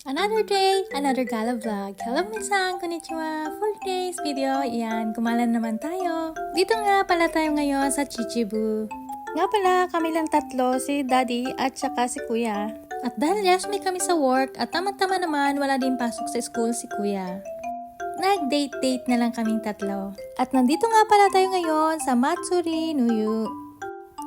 Another day, another gala vlog. Hello minsan, konnichiwa. For today's video, kumalan naman tayo. Dito nga pala tayo ngayon sa Chichibu. Nga pala, kami lang tatlo, si Daddy at saka si Kuya. At dahil yes, may kami sa work at tama-tama naman wala din pasok sa school si Kuya. Nag-date na lang kaming tatlo. At nandito nga pala tayo ngayon sa Matsuri Nuyu.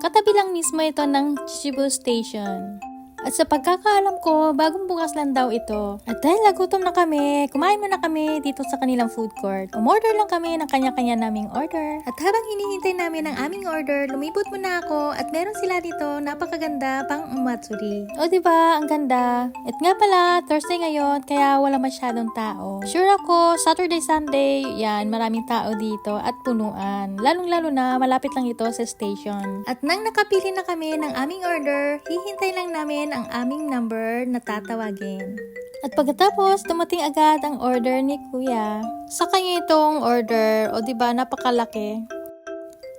Katabi lang mismo ito ng Chichibu Station. At sa pagkakaalam ko, bagong bukas lang daw ito. At dahil nagutom na kami, kumain muna kami dito sa kanilang food court. Umorder lang kami ng kanya-kanya naming order. At habang hinihintay namin ang aming order, lumibot muna ako at meron sila dito napakaganda pang umatsuri. O diba, ang ganda. At nga pala, Thursday ngayon, kaya wala masyadong tao. Sure ako, Saturday, Sunday, maraming tao dito at punuan. Lalong-lalo na, malapit lang ito sa station. At nang nakapili na kami ng aming order, hihintay lang namin ang aming number na tatawagin. At pagkatapos, dumating agad ang order ni Kuya. Sa kanya itong order, o diba, napakalaki.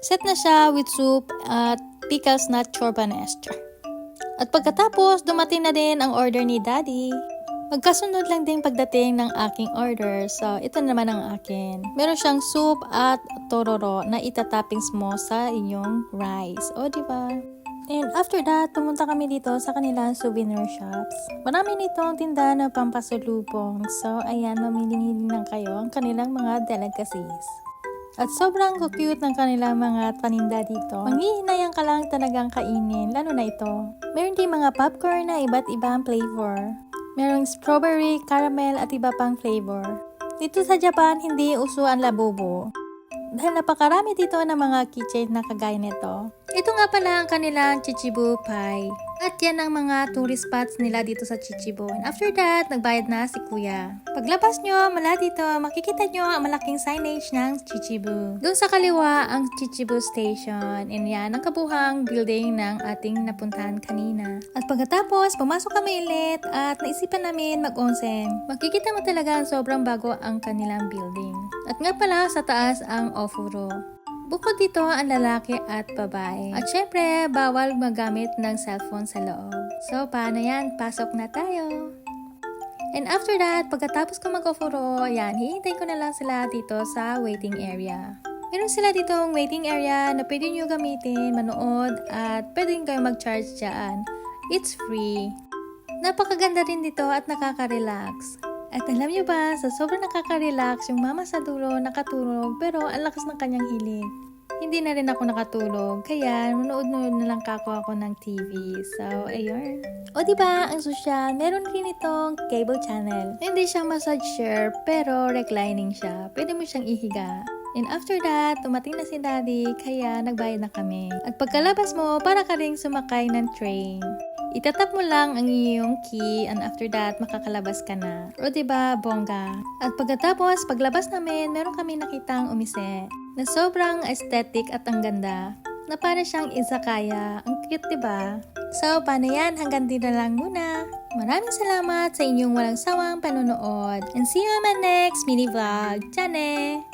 Set na siya with soup at pickles na chorba na extra. At pagkatapos, dumating na din ang order ni Daddy. Magkasunod lang din pagdating ng aking order. So, ito naman ang akin. Meron siyang soup at tororo na itatoppings mo sa inyong rice. O diba? And after that, pumunta kami dito sa kanilang souvenir shops. Marami nitong tinda na pampasalubong. So, ayan, mamili lang kayo ang kanilang mga delicacies. At sobrang cute ng kanilang mga paninda dito. Manghihinayang ka lang talagang kainin, lalo na ito. Meron din mga popcorn na iba't ibang flavor. Merong strawberry, caramel at iba pang flavor. Dito sa Japan, hindi uso ang labubo. Dahil napakarami dito ng mga keychain na kagaya nito. Ito nga pala ang kanilang Chichibu Pie. At yan ang mga tourist spots nila dito sa Chichibu. And after that, nagbayad na si Kuya. Paglabas nyo, mula dito, makikita nyo ang malaking signage ng Chichibu. Doon sa kaliwa, ang Chichibu Station. And yan, ang kabuhang building ng ating napuntahan kanina. At pagkatapos, pumasok kami ulit at naisipan namin mag-onsen. Makikita mo talaga sobrang bago ang kanilang building. At nga pala, sa taas ang Ofuro. Bukod dito ang lalaki at babae. At syempre, bawal magamit ng cellphone sa loob. So, paano yan? Pasok na tayo! And after that, pagkatapos ko mag-ofuro, hihintay ko na lang sila dito sa waiting area. Meron sila ditong waiting area na pwede nyo gamitin, manood, at pwede kayo mag-charge dyan. It's free. Napakaganda rin dito at nakaka-relax. At alam nyo ba, sa sobrang nakaka-relax, yung mama sa dulo nakatulog, pero ang lakas ng kanyang hilig. Hindi na rin ako nakatulog, kaya manood-nood na lang ako ng TV. So, ayun. O diba, ang sosyal, meron rin itong cable channel. Hindi siya massage chair, pero reclining siya. Pwede mo siyang ihiga. And after that, tumating na si Daddy, kaya nagbayad na kami. At pagkalabas mo, para ka rin sumakay ng train. Itatap mo lang ang iyong key and after that, makakalabas ka na. O diba, bongga. At pagkatapos, paglabas namin, meron kami nakitang umise na sobrang aesthetic at ang ganda. Na para siyang izakaya. Ang cute, diba? So, paano yan? Hanggang dito lang muna. Maraming salamat sa inyong walang sawang panonood. And see you on my next mini vlog. Tiyane!